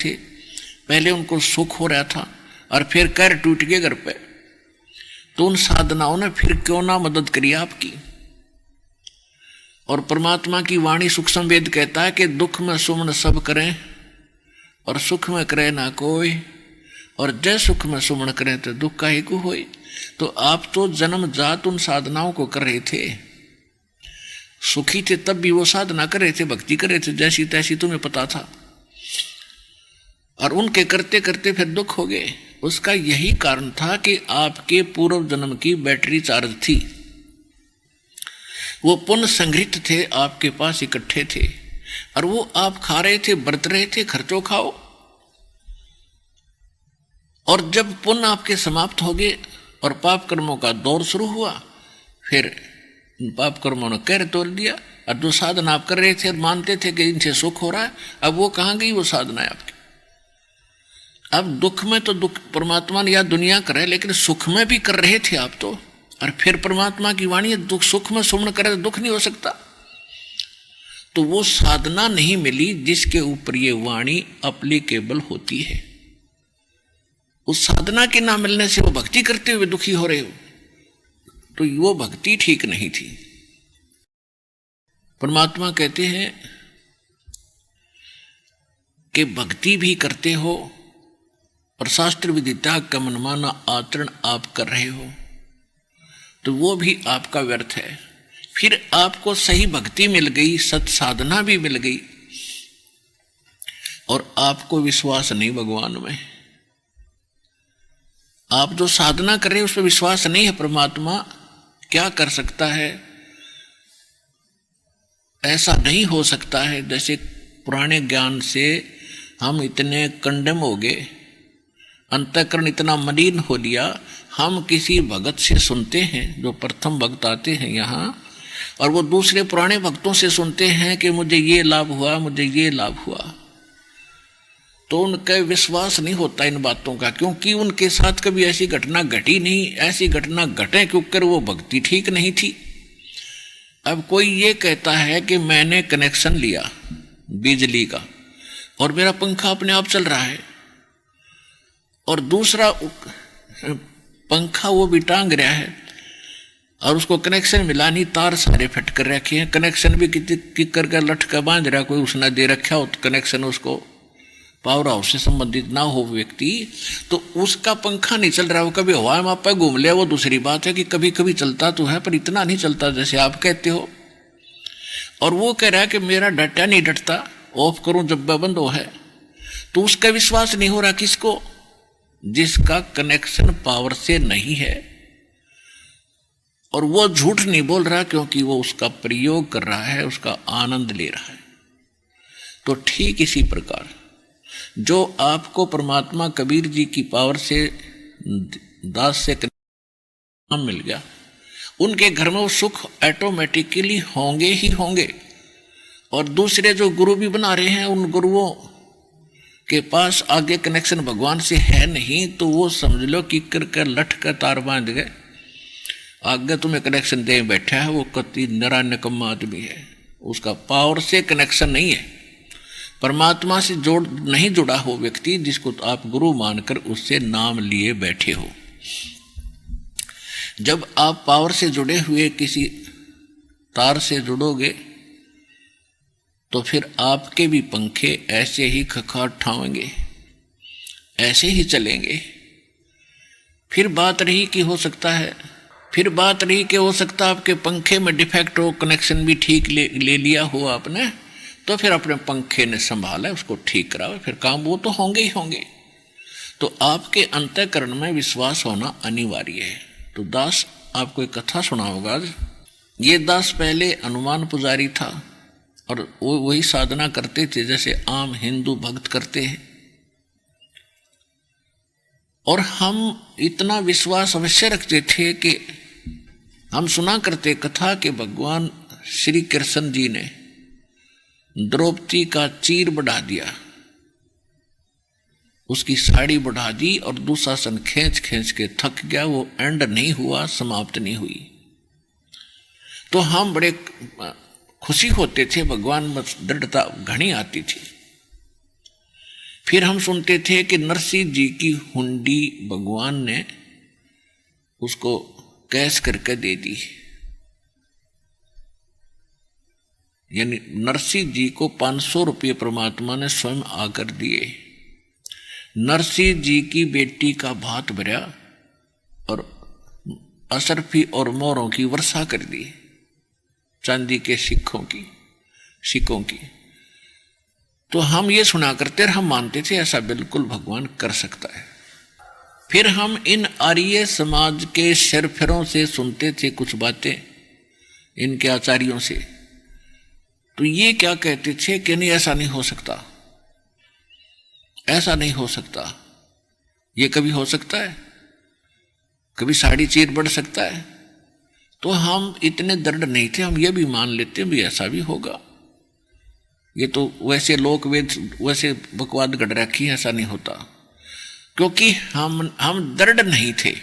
थे, पहले उनको सुख हो रहा था और फिर कैर टूट गए घर पे, तो उन साधनाओं ने फिर क्यों ना मदद करी आपकी। और परमात्मा की वाणी सूक्ष्म वेद कहता है कि दुख में सुमन सब करें और सुख में करे ना कोई, और जय सुख में सुमन करें तो दुख का ही को होई। तो आप तो जन्म जात उन साधनाओं को कर रहे थे, सुखी थे तब भी वो साधना कर रहे थे, भक्ति कर रहे थे जैसी तैसी, तुम्हें पता था। और उनके करते करते फिर दुख हो गए। उसका यही कारण था कि आपके पूर्व जन्म की बैटरी चार्ज थी, वो पुण्य संग्रहित थे आपके पास इकट्ठे थे, और वो आप खा रहे थे, बरत रहे थे, खर्चो खाओ। और जब पुण्य आपके समाप्त हो गए और पाप कर्मों का दौर शुरू हुआ, फिर पाप कर्मों ने कहर तोड़ दिया। और जो साधना आप कर रहे थे, मानते थे कि इनसे सुख हो रहा है, अब वो कहाँ गई वो साधना है आपकी। अब दुख में तो दुख परमात्मा ने या दुनिया करे, लेकिन सुख में भी कर रहे थे आप तो। और फिर परमात्मा की वाणी दुख सुख में सुमन करे तो दुख नहीं हो सकता। तो वो साधना नहीं मिली जिसके ऊपर ये वाणी एप्लीकेबल होती है। उस साधना के ना मिलने से वो भक्ति करते हुए दुखी हो रहे हो, तो वो भक्ति ठीक नहीं थी। परमात्मा कहते हैं कि भक्ति भी करते हो और शास्त्र विधि त्याग का मनमाना आचरण आप कर रहे हो, तो वो भी आपका व्यर्थ है। फिर आपको सही भक्ति मिल गई, सत साधना भी मिल गई, और आपको विश्वास नहीं भगवान में। आप जो साधना कर रहे हैं उस पर विश्वास नहीं है, परमात्मा क्या कर सकता है, ऐसा नहीं हो सकता है। जैसे पुराने ज्ञान से हम इतने कंडम हो गए, अंतःकरण इतना मलिन हो लिया, हम किसी भगत से सुनते हैं, जो प्रथम भक्त आते हैं यहाँ, और वो दूसरे पुराने भक्तों से सुनते हैं कि मुझे ये लाभ हुआ, मुझे ये लाभ हुआ, तो उनका विश्वास नहीं होता इन बातों का, क्योंकि उनके साथ कभी ऐसी घटना घटी नहीं। ऐसी घटना घटे क्योंकि वो भक्ति ठीक नहीं थी। अब कोई ये कहता है कि मैंने कनेक्शन लिया बिजली का और मेरा पंखा अपने आप चल रहा है, और दूसरा पंखा वो भी टांग रहा है और उसको कनेक्शन मिला नहीं, तार सारे फिट कर रखे हैं, कनेक्शन भी किकर का लटका बांध रहा, कोई उसने दे रखा हो तो कनेक्शन उसको पावर हाउस से संबंधित ना हो व्यक्ति, तो उसका पंखा नहीं चल रहा। वो कभी हवा में आप पे घूम लिया, वो दूसरी बात है कि कभी कभी चलता तो है पर इतना नहीं चलता जैसे आप कहते हो। और वो कह रहा है कि मेरा डटा नहीं डटता, ऑफ करूं जब बंद हो है, तो उसका विश्वास नहीं हो रहा किसको, जिसका कनेक्शन पावर से नहीं है। और वो झूठ नहीं बोल रहा क्योंकि वो उसका प्रयोग कर रहा है, उसका आनंद ले रहा है। तो ठीक इसी प्रकार जो आपको परमात्मा कबीर जी की पावर से दास से कनेक्शन मिल गया, उनके घर में वो सुख ऑटोमेटिकली होंगे ही होंगे। और दूसरे जो गुरु भी बना रहे हैं, उन गुरुओं के पास आगे कनेक्शन भगवान से है नहीं, तो वो समझ लो कि कर लठ का तार बांध गए, आगे तुम्हें कनेक्शन दे बैठा है, वो कति नरा निकम्मा आदमी है, उसका पावर से कनेक्शन नहीं है। परमात्मा से जोड़ नहीं जुड़ा हो व्यक्ति, जिसको तो आप गुरु मानकर उससे नाम लिए बैठे हो। जब आप पावर से जुड़े हुए किसी तार से जुड़ोगे तो फिर आपके भी पंखे ऐसे ही खखड़ाएंगे, ऐसे ही चलेंगे। फिर बात रही कि हो सकता है, फिर बात रही कि हो सकता है आपके पंखे में डिफेक्ट हो, कनेक्शन भी ठीक ले लिया हो आपने, तो फिर अपने पंखे ने संभाला, उसको ठीक कराओ, फिर काम वो तो होंगे ही होंगे। तो आपके अंतःकरण में विश्वास होना अनिवार्य है। तो दास आपको एक कथा सुना होगा। ये दास पहले हनुमान पुजारी था और वो वही साधना करते थे जैसे आम हिंदू भक्त करते हैं। और हम इतना विश्वास अवश्य रखते थे कि हम सुना करते कथा कि भगवान श्री कृष्ण जी ने द्रौपदी का चीर बढ़ा दिया, उसकी साड़ी बढ़ा दी, और दुशासन खींच खींच के थक गया, वो एंड नहीं हुआ, समाप्त नहीं हुई। तो हम बड़े खुशी होते थे, भगवान में दृढ़ता घनी आती थी। फिर हम सुनते थे कि नरसिंह जी की हुंडी भगवान ने उसको कैश करके दे दी, यानी नरसिंह जी को 500 रुपये परमात्मा ने स्वयं आकर दिए। नरसिंह जी की बेटी का भात भरा और अशरफी और मोहरों की वर्षा कर दी, चांदी के सिक्कों की। तो हम ये सुना करते और हम मानते थे ऐसा बिल्कुल भगवान कर सकता है। फिर हम इन आर्य समाज के शेरफेरों से सुनते थे कुछ बातें, इनके आचार्यों से। तो ये क्या कहते थे कि नहीं ऐसा नहीं हो सकता, ऐसा नहीं हो सकता, ये कभी हो सकता है, कभी साड़ी चीर बढ़ सकता है। तो हम इतने दृढ़ नहीं थे, हम ये भी मान लेते भी ऐसा भी होगा। ये तो वैसे लोक वेद वैसे बकवाद गढ़ रखी है, ऐसा नहीं होता, क्योंकि हम दृढ़ नहीं थे।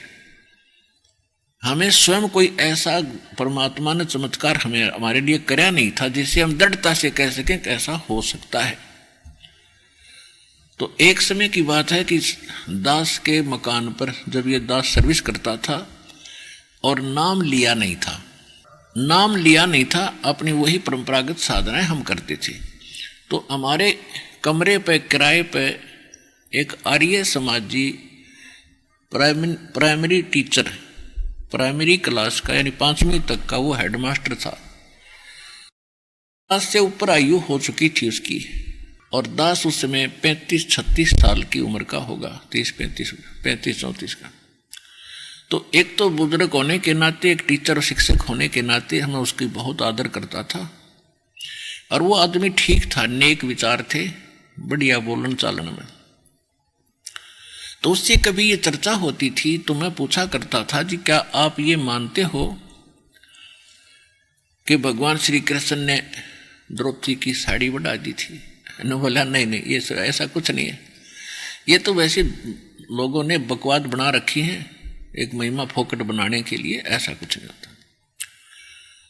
हमें स्वयं कोई ऐसा परमात्मा ने चमत्कार हमारे लिए कराया नहीं था जिससे हम दृढ़ता से कह सकें कि ऐसा हो सकता है। तो एक समय की बात है कि दास के मकान पर जब ये दास सर्विस करता था और नाम लिया नहीं था, अपनी वही परंपरागत साधनाएं हम करते थे। तो हमारे कमरे पे किराए पे एक आर्य समाजी प्राइमरी टीचर, प्राइमरी क्लास का यानी 5वीं तक का वो हेडमास्टर था। दास से ऊपर आयु हो चुकी थी उसकी, और दास उस समय 35-36 साल की उम्र का होगा, 35-34 का। तो एक तो बुजुर्ग होने के नाते, एक टीचर और शिक्षक होने के नाते हमें उसकी बहुत आदर करता था। और वो आदमी ठीक था, नेक विचार थे, बढ़िया बोलन चालन में। तो उससे कभी ये चर्चा होती थी तो मैं पूछा करता था, जी क्या आप ये मानते हो कि भगवान श्री कृष्ण ने द्रौपदी की साड़ी बढ़ा दी थी? ने बोला नहीं, ये ऐसा कुछ नहीं है, ये तो वैसे लोगों ने बकवाद बना रखी है एक महिमा फोकट बनाने के लिए, ऐसा कुछ नहीं होता।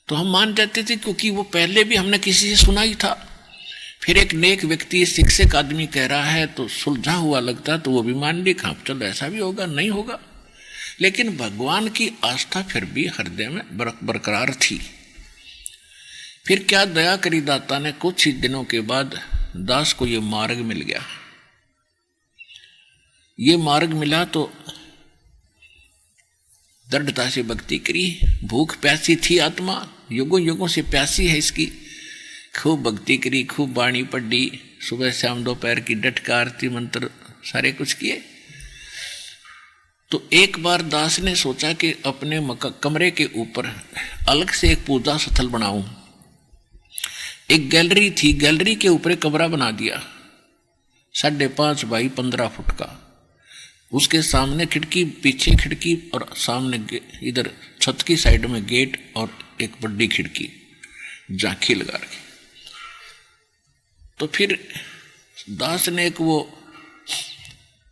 तो हम मान जाते थे, क्योंकि वो पहले भी हमने किसी से सुना ही था। फिर एक नेक व्यक्ति शिक्षक आदमी कह रहा है तो सुलझा हुआ लगता, तो वो भी मान ली, हाँ चलो ऐसा भी होगा, नहीं होगा। लेकिन भगवान की आस्था फिर भी हृदय में बरकरार थी। फिर क्या दया करी दाता ने, कुछ ही दिनों के बाद दास को ये मार्ग मिल गया। ये मार्ग मिला तो दृढ़ता से भक्ति करी। भूख प्यासी थी आत्मा, युगों युगों से प्यासी है इसकी। खूब भक्ति करी, खूब बाणी पढ़ी, सुबह शाम दोपहर की डट आरती मंत्र सारे कुछ किए। तो एक बार दास ने सोचा कि अपने कमरे के ऊपर अलग से एक पूजा स्थल बनाऊं। एक गैलरी थी, गैलरी के ऊपर एक कमरा बना दिया 5.5 बाई 15 फुट का। उसके सामने खिड़की, पीछे खिड़की और सामने इधर छत की साइड में गेट और एक बड़ी खिड़की, झांकी लगा रखी। तो फिर दास ने एक वो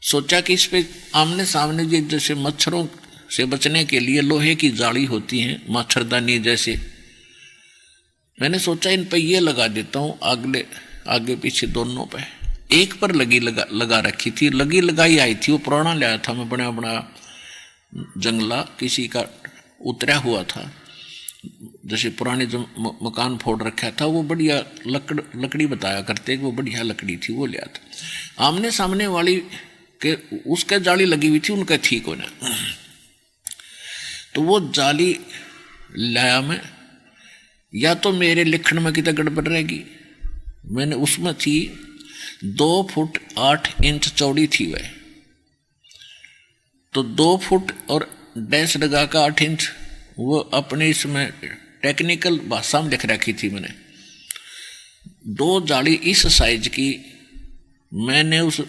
सोचा कि इस पे आमने सामने जैसे मच्छरों से बचने के लिए लोहे की जाली होती है, मच्छरदानी जैसे, मैंने सोचा इन पे ये लगा देता हूँ, आगे पीछे दोनों पे। एक पर लगा रखी थी, लगाई आई थी, वो पुराना लाया था मैं, बड़ा जंगला किसी का उतरा हुआ था, जैसे पुराने जो मकान फोड़ रखा था, वो बढ़िया लकड़ी बताया करते, वो बढ़िया लकड़ी थी, वो लिया था। आमने सामने वाली के उसके जाली लगी हुई थी, उनका ठीक होना। तो वो जाली लाया मैं, या तो मेरे लिखण में कितना गड़बड़ रहेगी, मैंने उसमें थी 2 फुट 8 इंच चौड़ी थी वह, तो 2 फुट और डैश लगा का 8 इंच, वो अपने इसमें टेक्निकल भाषा में लिख रखी थी मैंने। 2 जाली इस साइज की मैंने उस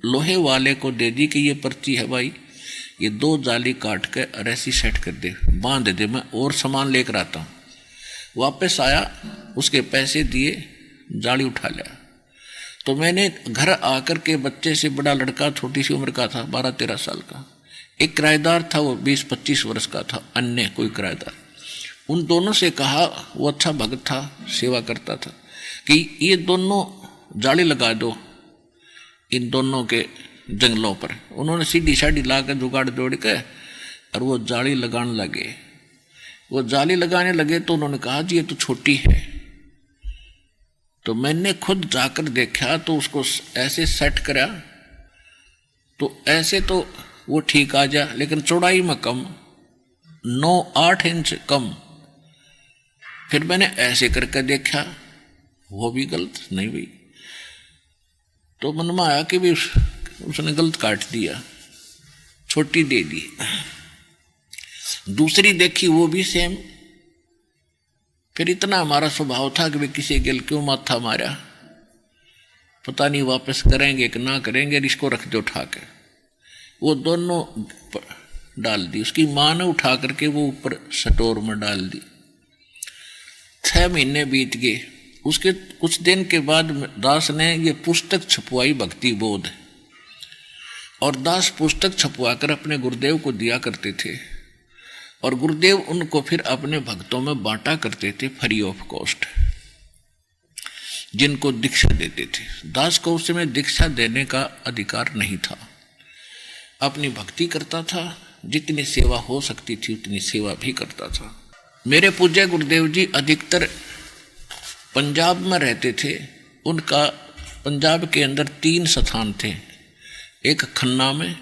लोहे वाले को दे दी कि ये पर्ची है भाई, ये 2 जाली काट के ऐसी सेट कर दे, बांध दे, मैं और सामान लेकर आता हूँ। वापस आया, उसके पैसे दिए, जाली उठा लिया। तो मैंने घर आकर के बच्चे से, बड़ा लड़का छोटी सी उम्र का था, 12-13 साल का, एक किराएदार था, वो 20-25 वर्ष का था, अन्य कोई किराएदार, उन दोनों से कहा, वो अच्छा भक्त था, सेवा करता था, कि ये दोनों जाली लगा दो, इन दोनों के जंगलों पर। उन्होंने सीढ़ी साढ़ी ला कर जुगाड़ जोड़ के और वो जाली लगाने लगे। वो जाली लगाने लगे तो उन्होंने कहा जी ये तो छोटी है। तो मैंने खुद जाकर देखा तो उसको ऐसे सेट करा तो ऐसे तो वो ठीक आ जा, लेकिन चौड़ाई में कम, 9-8 इंच कम। फिर मैंने ऐसे करके देखा, वो भी गलत नहीं हुई। तो मन में आया कि भी उसने गलत काट दिया, छोटी दे दी। दूसरी देखी वो भी सेम। फिर इतना हमारा स्वभाव था कि वे किसी गिल क्यों माथा मारा, पता नहीं वापस करेंगे कि ना करेंगे, इसको रख दो उठा के। वो दोनों डाल दी, उसकी माँ ने उठा करके वो ऊपर स्टोर में डाल दी। 6 महीने बीत गए। उसके कुछ दिन के बाद दास ने ये पुस्तक छपवाई भक्ति बोध, और दास पुस्तक छपवाकर अपने गुरुदेव को दिया करते थे, और गुरुदेव उनको फिर अपने भक्तों में बांटा करते थे फ्री ऑफ कॉस्ट, जिनको दीक्षा देते थे। दास को उस समय दीक्षा देने का अधिकार नहीं था, अपनी भक्ति करता था, जितनी सेवा हो सकती थी उतनी सेवा भी करता था। मेरे पूज्य गुरुदेव जी अधिकतर पंजाब में रहते थे। उनका पंजाब के अंदर 3 स्थान थे, एक खन्ना में,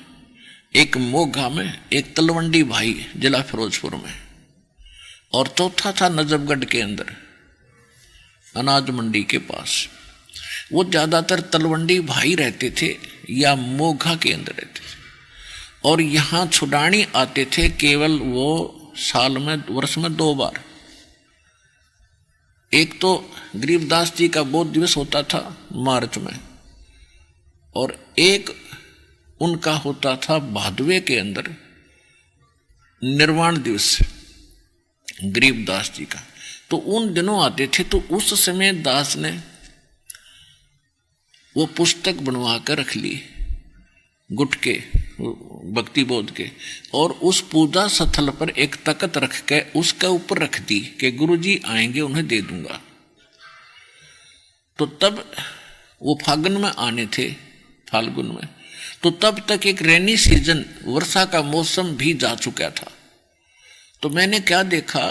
एक मोगा में, एक तलवंडी भाई जिला फिरोजपुर में, और चौथा था नजफगढ़ के अंदर अनाज मंडी के पास। वो ज़्यादातर तलवंडी भाई रहते थे या मोगा के अंदर रहते थे, और यहाँ छुड़ानी आते थे केवल वो साल में, वर्ष में 2 बार। एक तो गरीबदास जी का बोध दिवस होता था मार्च में, और एक उनका होता था भादवे के अंदर निर्वाण दिवस गरीबदास जी का। तो उन दिनों आते थे। तो उस समय दास ने वो पुस्तक बनवा कर रख ली गुटके भक्ति बोध के, और उस पूजा स्थल पर एक तख्त रख के उसके ऊपर रख दी कि गुरुजी आएंगे उन्हें दे दूंगा। तो तब वो फागुन में आने थे, फाल्गुन में, तो तब तक एक रेनी सीजन, वर्षा का मौसम भी जा चुका था। तो मैंने क्या देखा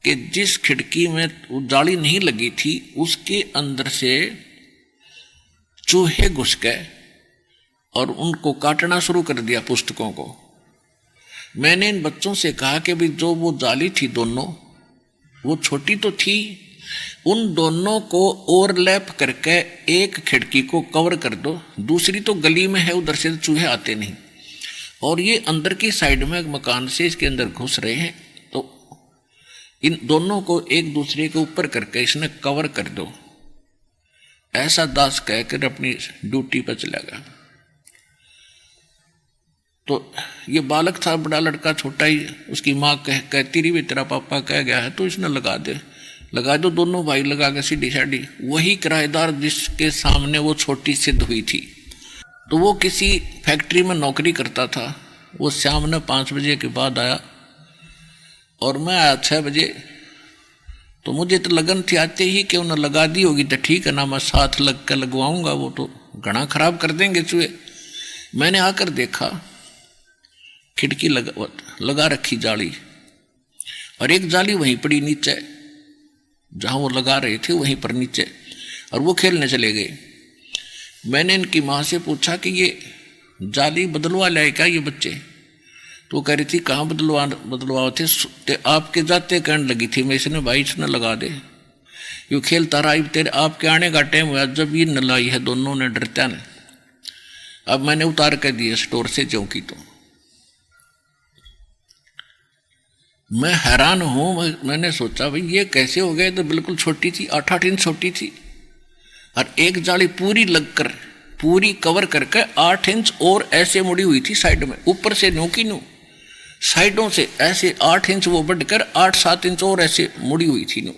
कि जिस खिड़की में वो जाली नहीं लगी थी उसके अंदर से चूहे घुस गए और उनको काटना शुरू कर दिया पुस्तकों को। मैंने इन बच्चों से कहा कि भाई जो वो जाली थी दोनों, वो छोटी तो थी, उन दोनों को ओवरलैप करके एक खिड़की को कवर कर दो, दूसरी तो गली में है, उधर से चूहे आते नहीं, और ये अंदर की साइड में मकान से इसके अंदर घुस रहे हैं, तो इन दोनों को एक दूसरे के ऊपर करके इसने कवर कर दो। ऐसा दास कहकर अपनी ड्यूटी पर चला गया। तो ये बालक था, बड़ा लड़का छोटा ही, उसकी माँ कहती रही तेरा पापा कह गया है तो इसने लगा दो। दोनों भाई लगा के सीढ़ी साढ़ी। वही किराएदार जिसके सामने वो छोटी सिद्ध हुई थी, तो वो किसी फैक्ट्री में नौकरी करता था। वो शाम ने 5 बजे के बाद आया और मैं आया 6 बजे। तो मुझे तो लगन थी आते ही कि उन्हें लगा दी होगी तो ठीक है ना, मैं साथ लग कर लगवाऊंगा, वो तो घना खराब कर देंगे चूहे। मैंने आकर देखा खिड़की लगा रखी जाली, और एक जाली वहीं पड़ी नीचे जहां वो लगा रहे थे, वहीं पर नीचे, और वो खेलने चले गए। मैंने इनकी माँ से पूछा कि ये जाली बदलवा लाए क्या ये बच्चे? तो वो कह रही थी कहाँ बदलवाओ थे, आपके जाते कहने लगी थी। मैं इसने भाई इसने लगा दे, यू खेलता रहा, तेरे आपके आने का टाइम हुआ जब ये न लाई है, दोनों ने डरता ने। अब मैंने उतार कर दिया स्टोर से चौकी। तो मैं हैरान हूं, मैंने सोचा भाई ये कैसे हो गए? तो बिल्कुल छोटी थी, 8-8 इंच छोटी थी, और एक जाली पूरी लगकर पूरी कवर करके 8 इंच और ऐसे मुड़ी हुई थी साइड में, ऊपर से नो की नो, साइडों से ऐसे 8 इंच वो बढ़कर 8-7 इंच और ऐसे मुड़ी हुई थी नो।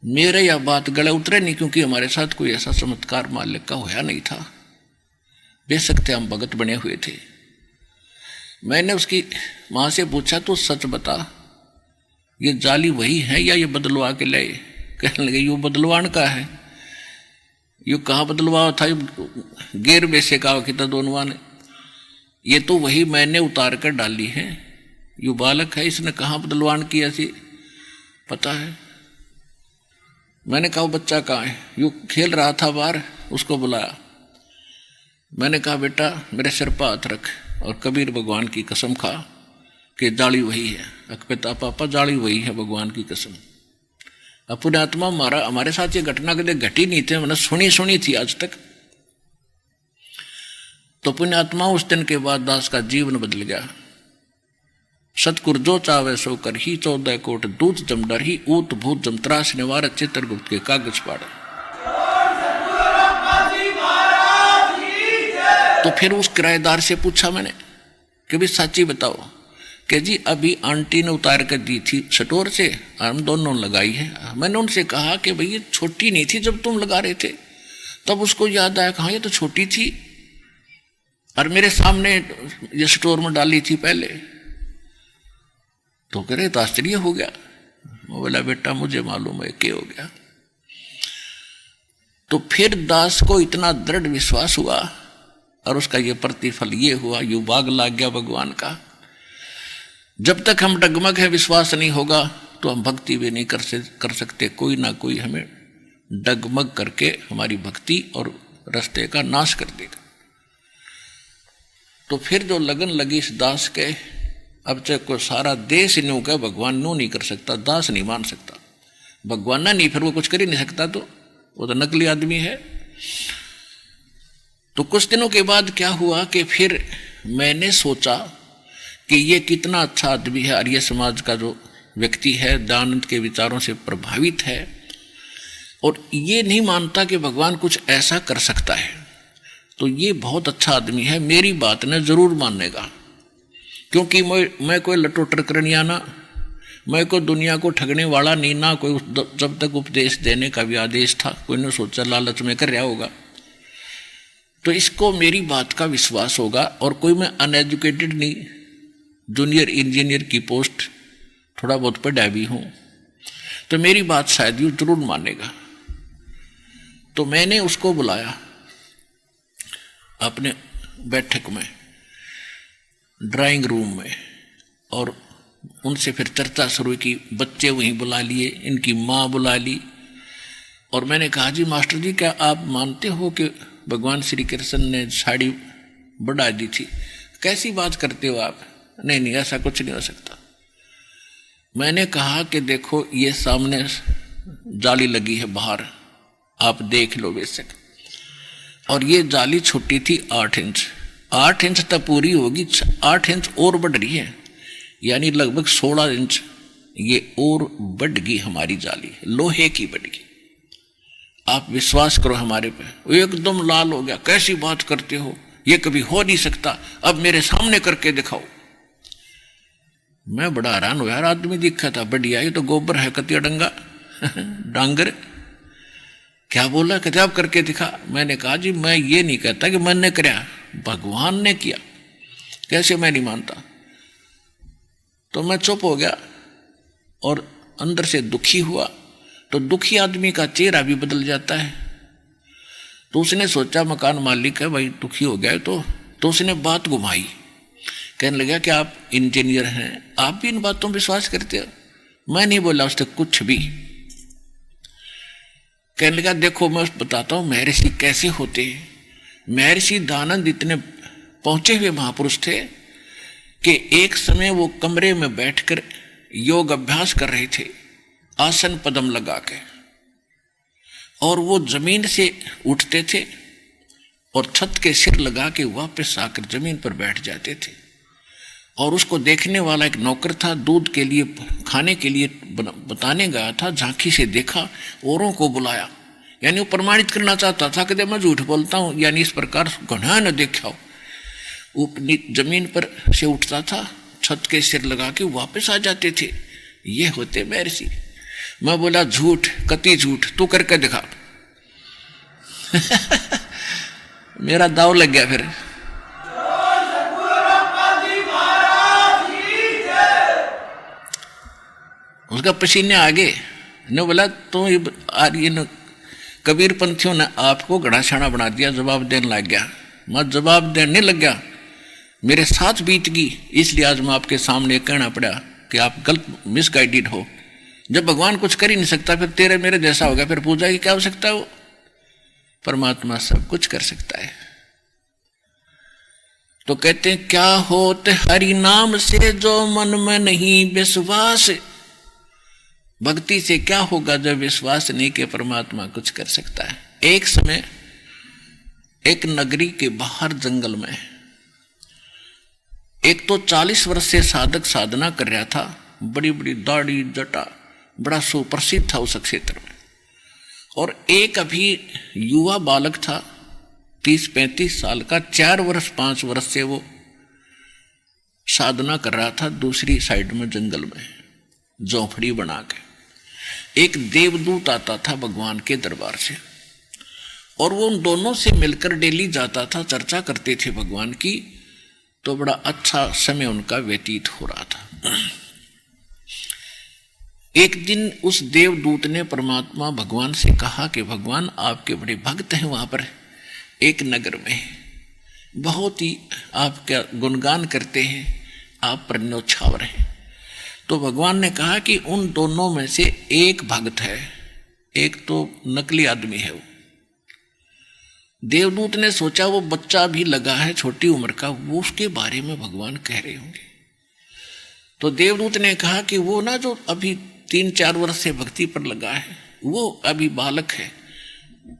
मेरे यह बात गले उतरे नहीं, क्योंकि हमारे साथ कोई ऐसा चमत्कार मालिक का होया नहीं था। बेशक थे हम भगत बने हुए थे। मैंने उसकी माँ से पूछा तो सच बता, ये जाली वही है या ये बदलवा के लाए? कहने लगे ये बदलवान का है, यू कहाँ बदलवा था, गेर बेसे कहा कि दोनों ने, ये तो वही मैंने उतार कर डाली है। यू बालक है, इसने कहाँ बदलवान किया सी पता है। मैंने कहा बच्चा कहाँ है, यू खेल रहा था बाहर, उसको बुलाया। मैंने कहा बेटा मेरे सिर पर हाथ रख और कबीर भगवान की कसम खा कि जाली वही है। अकपिता पापा जाली वही है भगवान की कसम। अपने आत्मा हमारे साथ ये घटना कभी घटी नहीं थी, मैंने सुनी थी आज तक। तो पुण्यात्मा उस दिन के बाद दास का जीवन बदल गया। सतगुरु जो चावे सो कर ही, 14 कोट दूत जम डर ही, ऊत भूत जम त्रास निवार, चित्रगुप्त के कागज पाड़े। तो फिर उस किराएदार से पूछा मैंने कि भी सच्ची बताओ कि जी अभी आंटी ने उतार कर दी थी स्टोर से, हम दोनों लगाई है। मैंने उनसे कहा कि भाई ये छोटी नहीं थी जब तुम लगा रहे थे, तब उसको याद आया कहाँ ये तो छोटी थी और मेरे सामने ये स्टोर में डाली थी पहले। तो कह रहे तो आश्चर्य हो गया। वो बोला बेटा मुझे मालूम है क्या हो गया। तो फिर दास को इतना दृढ़ विश्वास हुआ और उसका ये प्रतिफल ये हुआ, यू बाग लाग गया भगवान का। जब तक हम डगमग है विश्वास नहीं होगा तो हम भक्ति भी नहीं कर सकते। कोई ना कोई हमें डगमग करके हमारी भक्ति और रास्ते का नाश कर देगा। तो फिर जो लगन लगी इस दास के, अब चाहे कोई सारा देश न्यू का भगवान न्यू नहीं कर सकता, दास नहीं मान सकता। भगवान ना नहीं, फिर वो कुछ कर ही नहीं सकता, तो वो तो नकली आदमी है। तो कुछ दिनों के बाद क्या हुआ कि फिर मैंने सोचा कि ये कितना अच्छा आदमी है, आर्य समाज का जो व्यक्ति है, दयानंद के विचारों से प्रभावित है और ये नहीं मानता कि भगवान कुछ ऐसा कर सकता है। तो ये बहुत अच्छा आदमी है, मेरी बात ने जरूर मानेगा, क्योंकि मैं कोई लटोटर करनिया ना, मैं कोई दुनिया को ठगने वाला नहीं ना। कोई जब तक उपदेश देने का भी आदेश था, कोई ने सोचा लालच में कर रहा होगा, तो इसको मेरी बात का विश्वास होगा। और कोई मैं अनएजुकेटेड नहीं, जूनियर इंजीनियर की पोस्ट थोड़ा बहुत पढ़ा भी हूँ, तो मेरी बात शायद यूँ जरूर मानेगा। तो मैंने उसको बुलाया अपने बैठक में, ड्राइंग रूम में, और उनसे फिर चर्चा शुरू की। बच्चे वहीं बुला लिए, इनकी माँ बुला ली, और मैंने कहा जी मास्टर जी क्या आप मानते हो कि भगवान श्री कृष्ण ने साड़ी बढ़ा दी थी? कैसी बात करते हो आप? नहीं नहीं ऐसा कुछ नहीं हो सकता। मैंने कहा कि देखो ये सामने जाली लगी है बाहर, आप देख लो बेशक, और ये जाली छोटी थी 8 इंच, 8 इंच तक पूरी होगी, 8 इंच और बढ़ रही है, यानी लगभग 16 इंच ये और बढ़ गई हमारी जाली, लोहे की बढ़ गई। आप विश्वास करो हमारे पे। वो एकदम लाल हो गया, कैसी बात करते हो, ये कभी हो नहीं सकता, अब मेरे सामने करके दिखाओ। मैं बड़ा हैरान हुआ, यार आदमी दिखा था बढ़िया, ये तो गोबर है कतिया डंगा डांगर, क्या बोला कहते आप करके दिखा। मैंने कहा जी मैं ये नहीं कहता कि मैंने कराया, भगवान ने किया, कैसे मैं नहीं मानता। तो मैं चुप हो गया और अंदर से दुखी हुआ। तो दुखी आदमी का चेहरा भी बदल जाता है। तो उसने सोचा मकान मालिक है भाई, दुखी हो गया तो उसने बात घुमाई, कहने लगा कि आप इंजीनियर हैं, आप भी इन बातों पर विश्वास करते हो? मैं नहीं बोला उससे कुछ भी। कहने लगा देखो मैं बताता हूँ महर्षि कैसे होते हैं। महर्षि दयानंद इतने पहुंचे हुए महापुरुष थे कि एक समय वो कमरे में बैठकर योग अभ्यास कर रहे थे, आसन पदम लगा के, और वो जमीन से उठते थे और छत के सिर लगा के वापस आकर जमीन पर बैठ जाते थे। और उसको देखने वाला एक नौकर था, दूध के लिए खाने के लिए बताने गया था, झांकी से देखा, औरों को बुलाया, यानी वो प्रमाणित करना चाहता था कि मैं झूठ बोलता हूँ, यानी इस प्रकार घना न देखा हो। वो जमीन पर से उठता था, छत के सिर लगा के वापस आ जाते थे। ये होते महर्षि। मैं बोला झूठ, कति झूठ, तू करके दिखा मेरा दाव लग गया फिर। उसका पसीने आ गए। ने बोला तो ये कबीर पंथियों ने आपको घड़ा छाना बना दिया, जवाब देने लग गया। मैं जवाब देने लग गया, मेरे साथ बीत गई, इसलिए आज मैं आपके सामने कहना पड़ा कि आप गलत मिसगाइडेड हो। जब भगवान कुछ कर ही नहीं सकता फिर तेरे मेरे जैसा होगा, फिर पूजा की क्या आवश्यकता है? वो परमात्मा सब कुछ कर सकता है। तो कहते हैं क्या होत हरि नाम से जो मन में नहीं विश्वास। भक्ति से क्या होगा जब विश्वास नहीं कि परमात्मा कुछ कर सकता है। एक समय एक नगरी के बाहर जंगल में एक तो 40 वर्ष से साधक साधना कर रहा था, बड़ी बड़ी दाढ़ी जटा, बड़ा सुप्रसिद्ध था उस क्षेत्र में। और एक अभी युवा बालक था 30-35 साल का, 4 वर्ष 5 वर्ष से वो साधना कर रहा था दूसरी साइड में जंगल में झोंपड़ी बना के। एक देवदूत आता था भगवान के दरबार से और वो उन दोनों से मिलकर डेली जाता था, चर्चा करते थे भगवान की। तो बड़ा अच्छा समय उनका व्यतीत हो रहा था। एक दिन उस देवदूत ने परमात्मा भगवान से कहा कि भगवान आपके बड़े भक्त हैं, वहां पर एक नगर में बहुत ही आपका गुणगान करते हैं, आप पर न्यौछावर हैं। तो भगवान ने कहा कि उन दोनों में से एक भक्त है, एक तो नकली आदमी है। वो देवदूत ने सोचा वो बच्चा भी लगा है छोटी उम्र का, वो उसके बारे में भगवान कह रहे होंगे। तो देवदूत ने कहा कि वो ना जो अभी 3-4 वर्ष से भक्ति पर लगा है वो अभी बालक है।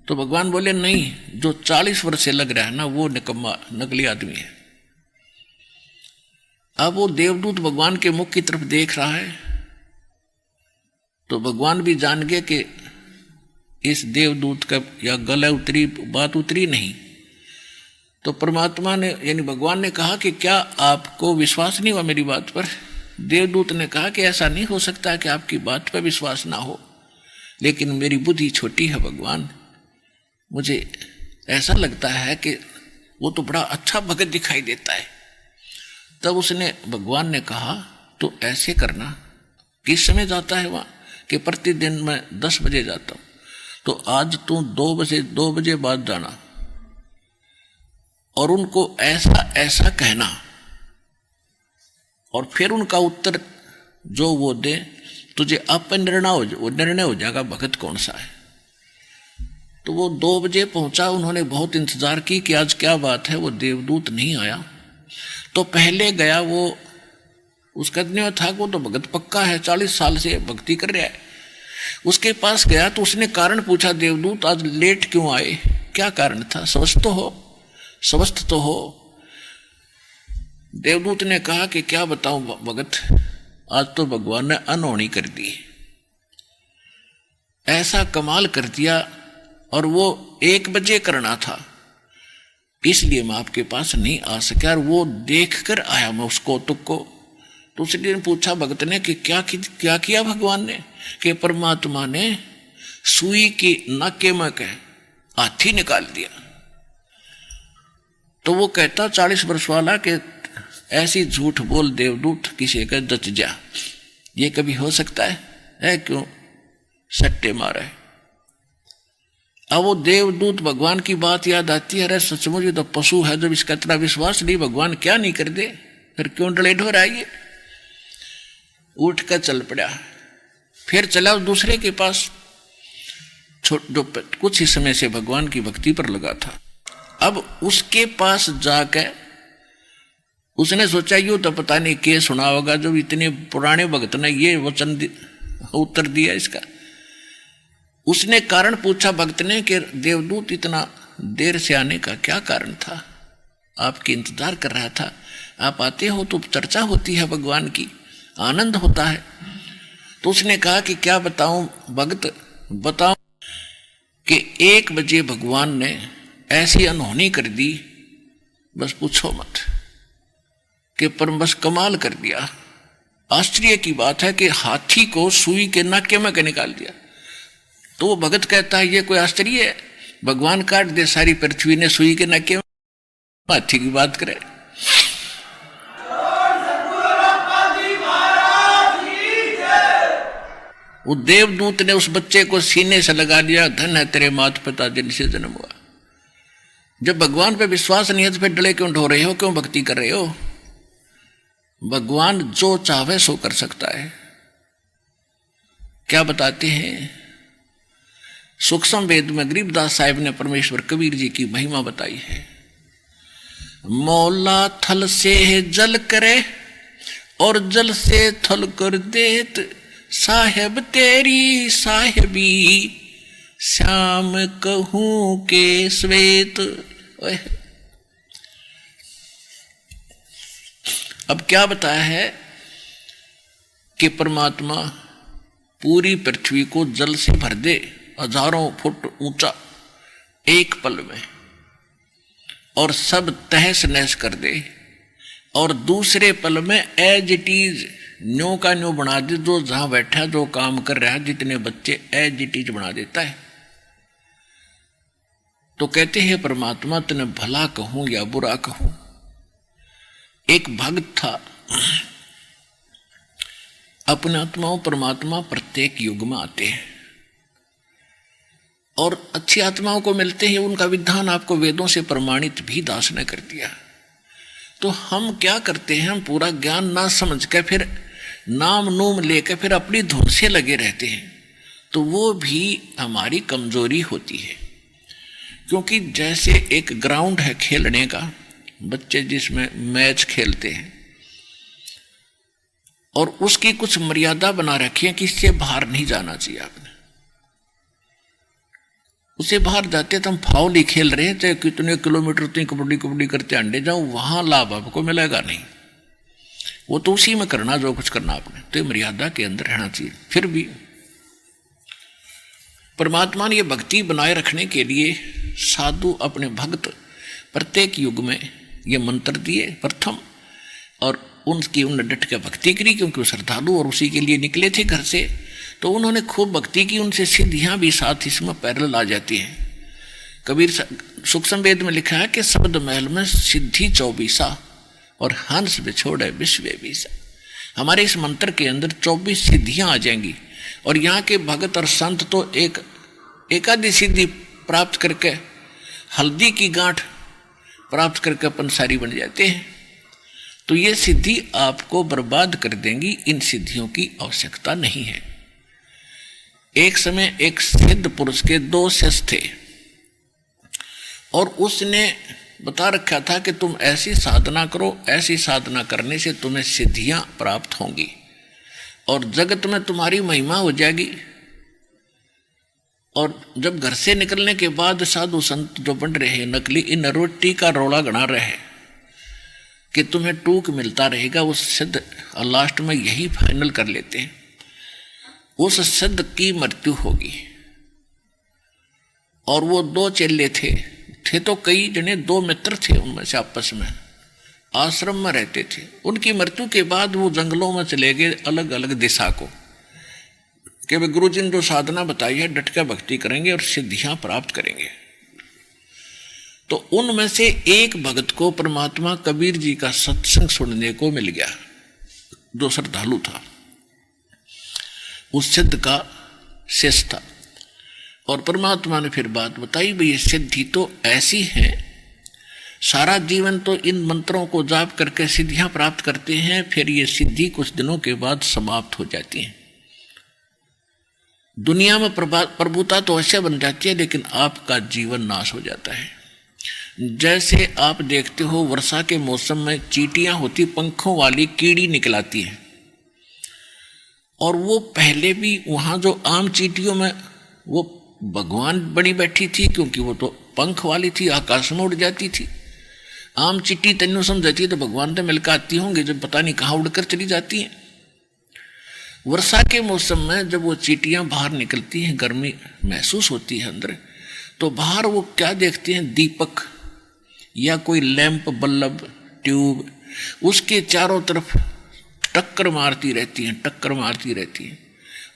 तो भगवान बोले नहीं, जो 40 वर्ष से लग रहा है ना वो निकम्मा नकली आदमी है। अब वो देवदूत भगवान के मुख की तरफ देख रहा है तो भगवान भी जान गए कि इस देवदूत का या गला उतरी बात उतरी नहीं। तो परमात्मा ने यानी भगवान ने कहा कि क्या आपको विश्वास नहीं हुआ मेरी बात पर? देवदूत ने कहा कि ऐसा नहीं हो सकता कि आपकी बात पर विश्वास ना हो, लेकिन मेरी बुद्धि छोटी है भगवान, मुझे ऐसा लगता है कि वो तो बड़ा अच्छा भगत दिखाई देता है। तब उसने भगवान ने कहा तो ऐसे करना, किस समय जाता है वहाँ? कि प्रतिदिन मैं 10 बजे जाता हूँ, तो आज तू 2 बजे बाद जाना और उनको ऐसा ऐसा कहना और फिर उनका उत्तर जो वो दे तुझे अपन निर्णय हो जाएगा भगत कौन सा है। तो वो 2 बजे पहुंचा, उन्होंने बहुत इंतजार की कि आज क्या बात है, वो देवदूत नहीं आया। तो पहले गया वो उसका इतना था वो तो भगत पक्का है, 40 साल से भक्ति कर रहा है। उसके पास गया तो उसने कारण पूछा, देवदूत आज लेट क्यों आए, क्या कारण था? स्वस्थ तो हो। देवदूत ने कहा कि क्या बताऊं भगत, आज तो भगवान ने अनहोनी कर दी, ऐसा कमाल कर दिया और वो 1 बजे करना था, इसलिए मैं आपके पास नहीं आ सका और वो देख कर आया मैं उस कौतुक को। तो उसी दिन पूछा भगत ने कि क्या किया भगवान ने? कि परमात्मा ने सुई की नाके में कह हाथी निकाल दिया। तो वो कहता 40 वर्ष वाला कि ऐसी झूठ बोल देवदूत, किसी का जच जा, ये कभी हो सकता है क्यों सट्टे मारे। अब वो देवदूत भगवान की बात याद आती है, अरे सचमुच ये तो पशु है, जब इसका इतना विश्वास नहीं भगवान क्या नहीं कर दे, फिर क्यों डलेड हो रहा है ये। उठ कर चल पड़ा, फिर चला दूसरे के पास जो कुछ ही समय से भगवान की भक्ति पर लगा था। अब उसके पास जाकर उसने सोचा यूं तो पता नहीं क्या सुना होगा, जो इतने पुराने भक्त ने ये वचन उत्तर दिया इसका। उसने कारण पूछा भक्त ने कि देवदूत इतना देर से आने का क्या कारण था? आपकी इंतजार कर रहा था, आप आते हो तो चर्चा होती है भगवान की, आनंद होता है। तो उसने कहा कि क्या बताऊं भक्त, बताऊं कि 1 बजे भगवान ने ऐसी अनहोनी कर दी, बस पूछो मत, कि पर बस कमाल कर दिया। आश्चर्य की बात है कि हाथी को सुई के नाके में निकाल दिया। तो वो भगत कहता है ये कोई आश्चर्य है, भगवान काट दे सारी पृथ्वी ने सुई के नाके में, हाथी की बात करे। वो देवदूत ने उस बच्चे को सीने से लगा दिया, धन है तेरे माता पिता जिनसे जन्म हुआ। जब भगवान पे विश्वास नहीं है तो फिर डले क्यों ढो रहे हो, क्यों भक्ति कर रहे हो? भगवान जो चाहे सो कर सकता है। क्या बताते हैं सूक्ष्म वेद में गरीबदास साहिब ने परमेश्वर कबीर जी की महिमा बताई है। मौला थल से जल करे और जल से थल कर देत, साहेब तेरी साहेबी श्याम कहूं के श्वेत। अब क्या बताया है कि परमात्मा पूरी पृथ्वी को जल से भर दे, हजारों फुट ऊंचा एक पल में, और सब तहस नहस कर दे, और दूसरे पल में एज इट इज न्यो का न्यो बना दे। जो जहां बैठा जो काम कर रहा है, जितने बच्चे एज इट इज बना देता है। तो कहते हैं परमात्मा तने भला कहूं या बुरा कहूं। एक भक्त था, अपने आत्माओं परमात्मा प्रत्येक युग में आते हैं और अच्छी आत्माओं को मिलते हैं। उनका विधान आपको वेदों से प्रमाणित भी दास ने कर दिया। तो हम क्या करते हैं, हम पूरा ज्ञान ना समझ के फिर नाम नूम लेकर फिर अपनी धुन से लगे रहते हैं। तो वो भी हमारी कमजोरी होती है। क्योंकि जैसे एक ग्राउंड है खेलने का, बच्चे जिसमें मैच खेलते हैं और उसकी कुछ मर्यादा बना रखी है कि इससे बाहर नहीं जाना चाहिए आपने। उससे बाहर जाते तो हम फाउल ही खेल रहे हैं, चाहे कितने किलोमीटर तुम कबड्डी कबड्डी करते अंडे जाओ, वहां लाभ आपको मिलेगा नहीं। वो तो उसी में करना जो कुछ करना आपने, तो मर्यादा के अंदर रहना चाहिए। फिर भी परमात्मा ने ये भक्ति बनाए रखने के लिए साधु अपने भक्त प्रत्येक युग में ये मंत्र दिए प्रथम, और उनकी उन्होंने डट के भक्ति करी, क्योंकि वो श्रद्धालु और उसी के लिए निकले थे घर से। तो उन्होंने खूब भक्ति की, उनसे सिद्धियां भी साथ इसमें पैरेलल आ जाती हैं। कबीर सूक्ष्म वेद में लिखा है कि शब्द महल में सिद्धि 24 और हंस बिछोड़े विश्व बीसा। हमारे इस मंत्र के अंदर 24 सिद्धियां आ जाएंगी, और यहाँ के भगत और संत तो एक आधी सिद्धि प्राप्त करके हल्दी की गांठ प्राप्त करके पंसारी बन जाते हैं। तो ये सिद्धि आपको बर्बाद कर देंगी, इन सिद्धियों की आवश्यकता नहीं है। एक समय एक सिद्ध पुरुष के 2 शिष्य थे और उसने बता रखा था कि तुम ऐसी साधना करो, ऐसी साधना करने से तुम्हें सिद्धियां प्राप्त होंगी और जगत में तुम्हारी महिमा हो जाएगी। और जब घर से निकलने के बाद साधु संत जो बन रहे हैं नकली, इन रोटी का रोला गणा रहे कि तुम्हें टूक मिलता रहेगा, उस सिद्ध लास्ट में यही फाइनल कर लेते हैं, उस सिद्ध की मृत्यु होगी। और वो 2 चेले थे तो कई जने, 2 मित्र थे उनमें से, आपस में आश्रम में रहते थे। उनकी मृत्यु के बाद वो जंगलों में चले गए अलग अलग दिशा को, कि वे गुरु जी ने जो साधना बताई है डट कर भक्ति करेंगे और सिद्धियां प्राप्त करेंगे। तो उनमें से एक भगत को परमात्मा कबीर जी का सत्संग सुनने को मिल गया, जो श्रद्धालु था, उस सिद्ध का शिष्य था। और परमात्मा ने फिर बात बताई, भाई ये सिद्धि तो ऐसी है, सारा जीवन तो इन मंत्रों को जाप करके सिद्धियां प्राप्त करते हैं, फिर ये सिद्धि कुछ दिनों के बाद समाप्त हो जाती है। दुनिया में प्रभुता तो अवश्य बन जाती है, लेकिन आपका जीवन नाश हो जाता है। जैसे आप देखते हो वर्षा के मौसम में चींटियां होती, पंखों वाली कीड़ी निकलाती हैं, और वो पहले भी वहाँ जो आम चींटियों में वो भगवान बनी बैठी थी, क्योंकि वो तो पंख वाली थी, आकाश में उड़ जाती थी। आम चींटी तेनों समझती है तो भगवान तो मिलकर आती होंगी, जब पता नहीं कहाँ उड़कर चली जाती हैं। वर्षा के मौसम में जब वो चींटियां बाहर निकलती हैं, गर्मी महसूस होती है अंदर, तो बाहर वो क्या देखती हैं, दीपक या कोई लैंप, बल्ब, ट्यूब, उसके चारों तरफ टक्कर मारती रहती हैं,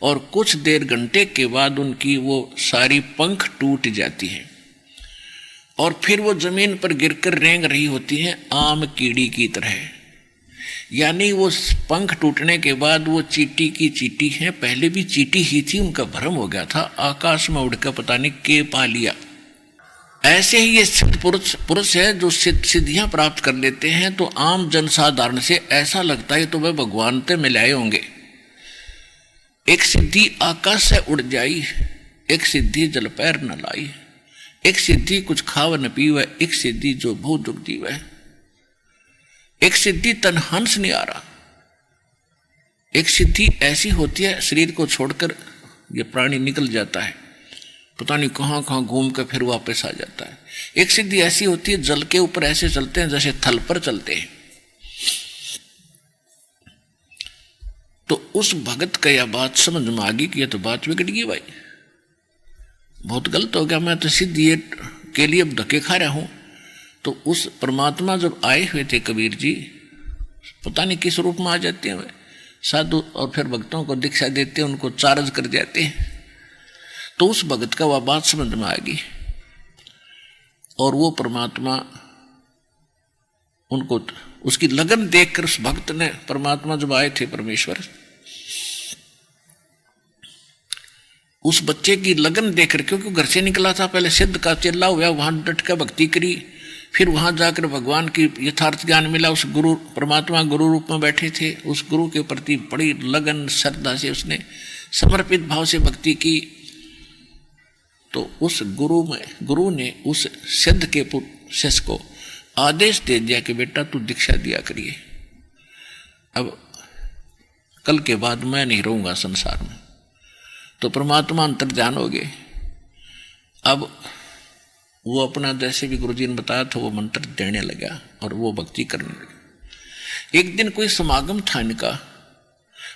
और कुछ देर घंटे के बाद उनकी वो सारी पंख टूट जाती हैं और फिर वो जमीन पर गिरकर रेंग रही होती हैं आम कीड़ी की तरह। यानी वो पंख टूटने के बाद वो चींटी की चींटी है, पहले भी चींटी ही थी, उनका भ्रम हो गया था, आकाश में उड़कर पता नहीं के पा लिया। ऐसे ही ये सिद्ध पुरुष है जो सिद्धियां प्राप्त कर लेते हैं, तो आम जनसाधारण से ऐसा लगता है तो वह भगवान से मिलाए होंगे। एक सिद्धि आकाश से उड़ जाई, एक सिद्धि जल पैर न लाई, एक सिद्धि कुछ खाव न पीवे, एक सिद्धि जो बहुत दुख दीवे, एक सिद्धि तन हंस नहीं आ रहा। एक सिद्धि ऐसी होती है शरीर को छोड़कर ये प्राणी निकल जाता है, पता नहीं कहाँ कहाँ घूम कर फिर वापस आ जाता है। एक सिद्धि ऐसी होती है जल के ऊपर ऐसे चलते हैं जैसे थल पर चलते हैं। तो उस भगत का यह बात समझ में आ गई कि यह तो बात बिगड़ गई भाई, बहुत गलत हो गया, मैं तो सिद्धि के लिए अब धक्के खा रहा हूं। तो उस परमात्मा जब आए हुए थे कबीर जी, पता नहीं किस रूप में आ जाते हैं वे साधु, और फिर भक्तों को दीक्षा देते हैं, उनको चार्ज कर जाते हैं। तो उस भगत का वह बात समझ में आ गई, और वो परमात्मा उनको उसकी लगन देखकर उस भक्त ने, परमात्मा जब आए थे परमेश्वर, उस बच्चे की लगन देखकर, क्योंकि घर से निकला था, पहले सिद्ध का चेला हुआ, वहां डट कर भक्ति करी, फिर वहां जाकर भगवान की यथार्थ ज्ञान मिला, उस गुरु परमात्मा गुरु रूप में बैठे थे, उस गुरु के प्रति बड़ी लगन श्रद्धा से उसने समर्पित भाव से भक्ति की। तो उस गुरु ने उस सिद्ध के शिष्य को आदेश दे दिया कि बेटा तू दीक्षा दिया करिए, अब कल के बाद मैं नहीं रहूंगा संसार में। तो परमात्मा अंतर्ध्यान हो गए। अब वो अपना जैसे भी गुरुजी ने बताया था वो मंत्र देने लगा और वो भक्ति करने लगा। एक दिन कोई समागम था इनका,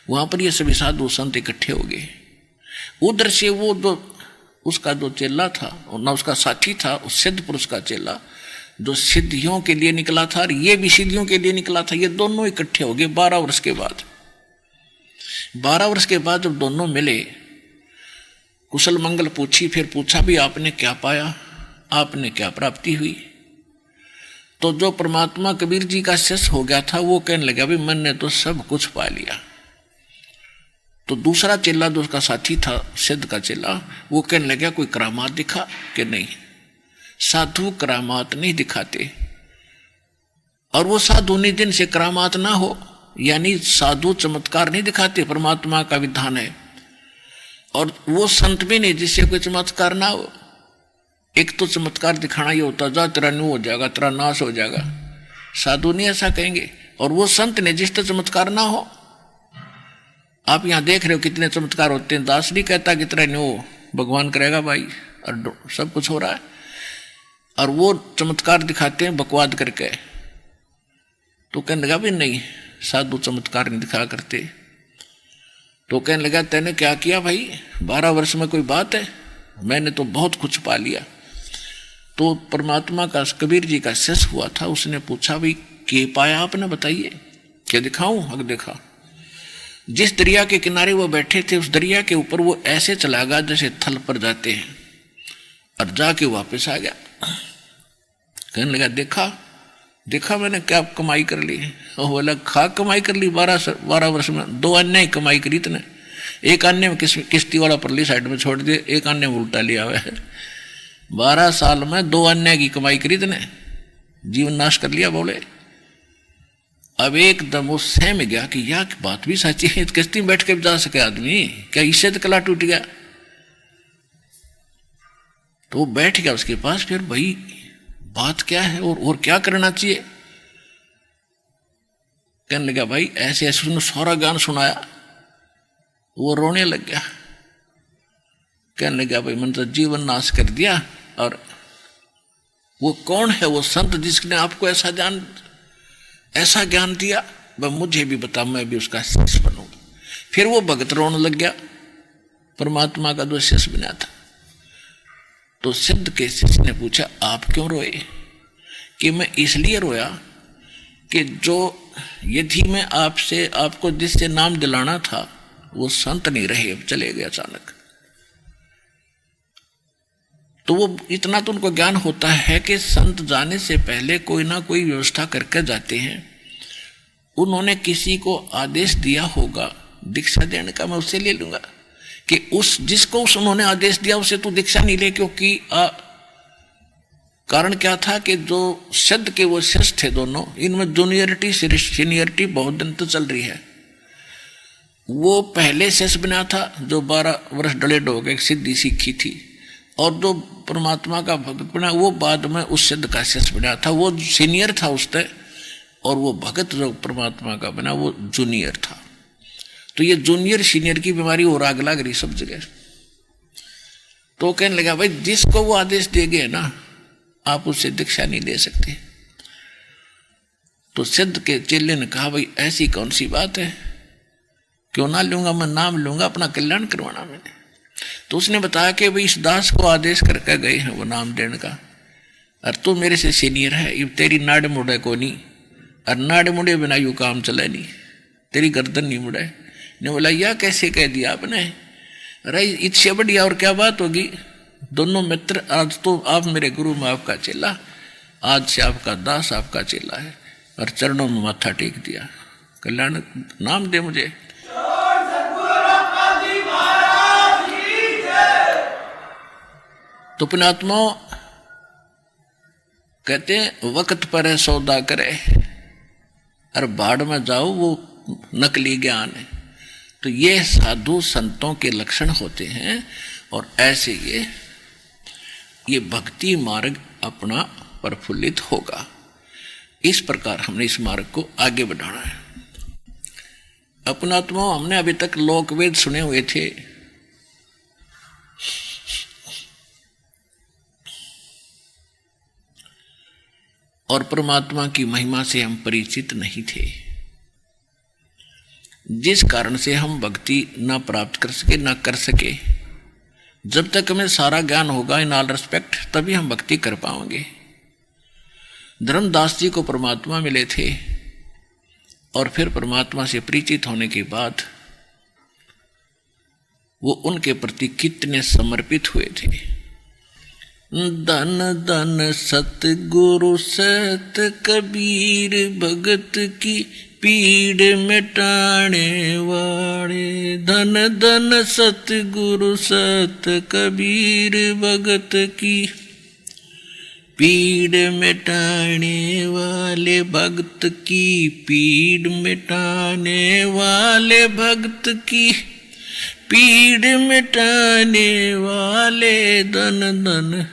वहां पर ये सभी साधु संत इकट्ठे हो गए। उधर से वो जो उसका जो चेला था और ना उसका साथी था, उस सिद्ध पुरुष का चेला जो सिद्धियों के लिए निकला था और ये भी सिद्धियों के लिए निकला था, ये दोनों इकट्ठे हो गए 12 वर्ष के बाद। 12 वर्ष के बाद जब दोनों मिले, कुशल मंगल पूछी, फिर पूछा भी आपने क्या पाया, आपने क्या प्राप्ति हुई। तो जो परमात्मा कबीर जी का शिष्य हो गया था वो कहने लगा भी मैंने तो सब कुछ पा लिया। तो दूसरा चेला जो उसका साथी था सिद्ध का चेला, वो कहने लगा कोई करामात दिखा कि नहीं, साधु करामात नहीं दिखाते, और वो साधु निधि से करामात ना हो, यानी साधु चमत्कार नहीं दिखाते, परमात्मा का विधान है। और वो संत भी नहीं जिससे कोई चमत्कार ना हो। एक तो चमत्कार दिखाना ये होता जा तेरा न्यू हो जाएगा, तेरा नाश हो जाएगा, साधु नहीं ऐसा कहेंगे। और वो संत ने जिससे चमत्कार ना हो, आप यहां देख रहे हो कितने चमत्कार होते हैं, दास नहीं कहता कि तेरा न्यू भगवान करेगा भाई, और सब कुछ हो रहा है, और वो चमत्कार दिखाते हैं बकवाद करके। तो कहने लगा भी नहीं, साधु चमत्कार नहीं दिखा करते। तो कहने लगा तैने क्या किया भाई, 12 वर्ष में कोई बात है, मैंने तो बहुत कुछ पा लिया। तो परमात्मा का कबीर जी का शिष्य हुआ था, उसने पूछा भाई क्या पाया आपने, बताइए क्या दिखाऊं। अगर देखा जिस दरिया के किनारे वो बैठे थे उस दरिया के ऊपर वो ऐसे चला गया जैसे थल पर जाते हैं, और जाके वापस आ गया। कहने लगा देखा मैंने क्या कमाई कर ली। और बोला खा कमाई कर ली 12 वर्ष में, 2 अन्य कमाई करी इतने, एक अन्य में किश्ती वाला परली साइड में छोड़ दिए, एक अन्य में उल्टा लिया हुआ है। 12 साल में 2 अन्य की कमाई करी इतने, जीवन नाश कर लिया। बोले अब एकदम वो सहम गया कि यह बात भी सच्ची है, किश्ती में बैठ के जा सके आदमी, क्या इससे तो कला टूट गया। तो वो बैठ गया उसके पास, फिर भाई बात क्या है और क्या करना चाहिए। कहने लगा भाई ऐसे ऐसे उसने सारा गान सुनाया, वो रोने लग गया। कहने लगा भाई मैंने तो जीवन नाश कर दिया। और वो कौन है वो संत जिसने आपको ऐसा ज्ञान दिया, वह मुझे भी बता, मैं भी उसका शिष्य बनूंगा। फिर वो भगत रोने लग गया, परमात्मा का जो शिष्य बना था। तो सिद्ध के शिष्य ने पूछा आप क्यों रोए। कि मैं इसलिए रोया कि जो यदि मैं आपको जिससे नाम दिलाना था वो संत नहीं रहे, अब चले गए अचानक। तो वो इतना तो उनको ज्ञान होता है कि संत जाने से पहले कोई ना कोई व्यवस्था करके जाते हैं, उन्होंने किसी को आदेश दिया होगा दीक्षा देने का, मैं उससे ले लूंगा कि उस जिसको उन्होंने आदेश दिया उसे तू दीक्षा नहीं ले, क्योंकि कारण क्या था कि जो शब्द के वो शिष्य थे दोनों, इनमें जूनियरिटी सीनियरिटी बहुत दिन तो चल रही है। वो पहले शिष्य बना था जो 12 वर्ष डलेड हो गए, सिद्धि सीखी थी, और जो परमात्मा का भक्त बना वो बाद में उस सिद्ध का शिष्य बना था, वो सीनियर था उससे, और वो भगत जो परमात्मा का बना वो जूनियर था। तो ये जूनियर सीनियर की बीमारी और आग लग रही सब जगह। तो कहने लगा भाई जिसको वो आदेश दे गए ना आप उससे दीक्षा नहीं ले सकते। तो सिद्ध के चेले ने कहा भाई ऐसी कौन सी बात है, क्यों ना लूंगा, मैं नाम लूंगा, अपना कल्याण करवाना मैंने। तो उसने बताया कि भाई इस दास को आदेश करके गए हैं वो नाम देने का, और तू मेरे से सीनियर है, ये तेरी नाड़ मुड़े को नहीं, और नाड़ मुड़े बिना यू काम चले नहीं, तेरी गर्दन नहीं मुड़े। ने बोला यह कैसे कह दिया आपने, अरे इससे बढ़िया और क्या बात होगी। दोनों मित्र, आज तो आप मेरे गुरु में आपका चेला, आज से आपका दास आपका चेला है, और चरणों में माथा टेक दिया, कल्याण नाम दे मुझे। तो पुण्यात्मा कहते हैं वक्त पर है सौदा करे, और भाड़ में जाओ वो नकली ज्ञान है। तो ये साधु संतों के लक्षण होते हैं, और ऐसे ये भक्ति मार्ग अपना प्रफुल्लित होगा। इस प्रकार हमने इस मार्ग को आगे बढ़ाना है। अपनात्मा हमने अभी तक लोकवेद सुने हुए थे, और परमात्मा की महिमा से हम परिचित नहीं थे, जिस कारण से हम भक्ति ना प्राप्त कर सके ना कर सके। जब तक हमें सारा ज्ञान होगा इन ऑल रेस्पेक्ट तभी हम भक्ति कर पाएंगे। धर्मदास जी को परमात्मा मिले थे, और फिर परमात्मा से परिचित होने के बाद वो उनके प्रति कितने समर्पित हुए थे। धन धन सतगुरु सत कबीर भगत की पीड़ मिटाने वाले। धन धन सतगुरु सत कबीर भगत की पीड़ मिटाने वाले, भक्त की पीड़ मिटाने वाले, भक्त की पीड़ मिटाने वाले। धन धन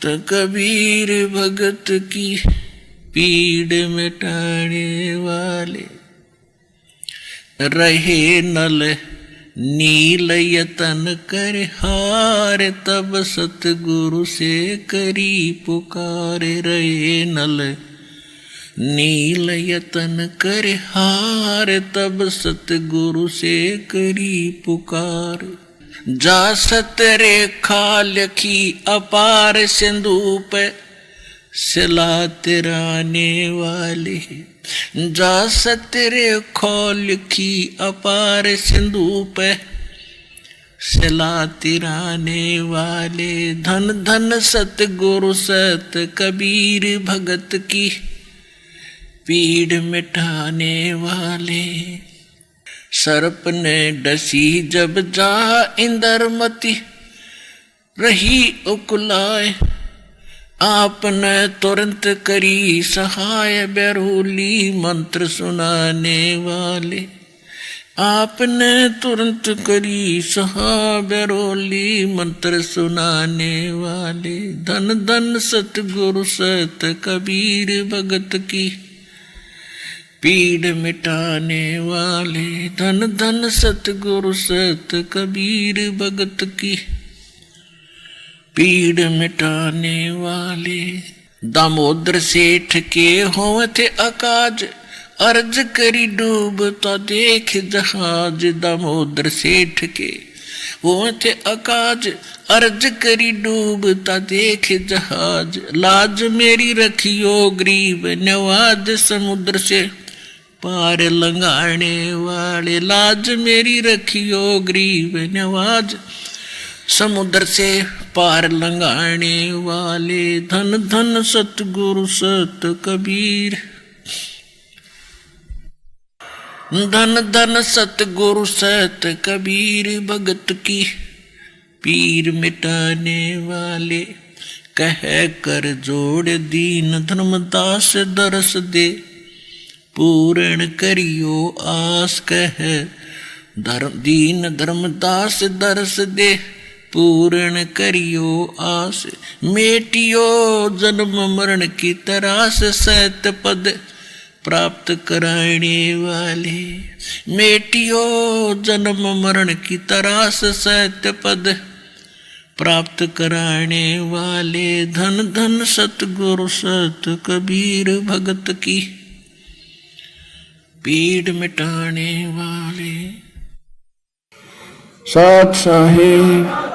तो कबीर भगत की पीड़ मिटाने वाले। रहे नल नील यतन कर हार, तब सतगुरु से करी पुकार। रहे नल नील यतन कर हार, तब सतगुरु से करी पुकार। जा सतरे खालखी अपार सिंधु पे सिला तिराने वाले। जा सतरे खोल की अपार सिंधु पे सिला तिराने वाले। धन धन सतगुरु सत कबीर भगत की पीड़ मिटाने वाले। सर्प ने डसी जब जा इंदरमती, रही उकुलाए आपने तुरंत करी सहाय। बैरूली मंत्र सुनाने वाले, आपने तुरंत करी सहाय। बैरूली मंत्र सुनाने वाले। धन धन सतगुरु सत कबीर भगत की पीड़ मिटाने वाले। धन धन सतगुरु सत कबीर भगत की पीड़ मिटाने वाले। दामोदर सेठ के हों थे अकाज, अर्ज करी डूबता देख जहाज। दामोदर सेठ के हों थे अकाज, अर्ज करी डूबता देख जहाज। लाज मेरी रखियो गरीब नवाज, समुद्र से पार लंघाने वाले। लाज मेरी रखियो गरीब नवाज, समुद्र से पार लंघाने वाले। धन धन सतगुरु सत कबीर धन धन सतगुरु सत कबीर भगत की, पीर मिटाने वाले कह कर जोड़ दीन धर्मदास दरस दे, पूर्ण करियो आस कह दीन धर्मदास दरस दे, पूर्ण करियो आस, मेटियो जन्म मरण की तरास, सत पद प्राप्त कराने वाले, मेटियो जन्म मरण की तरास, सत पद प्राप्त कराने वाले, धन धन सतगुरु सत कबीर भगत की, पीड़ मिटाने वाले। साथ साहेब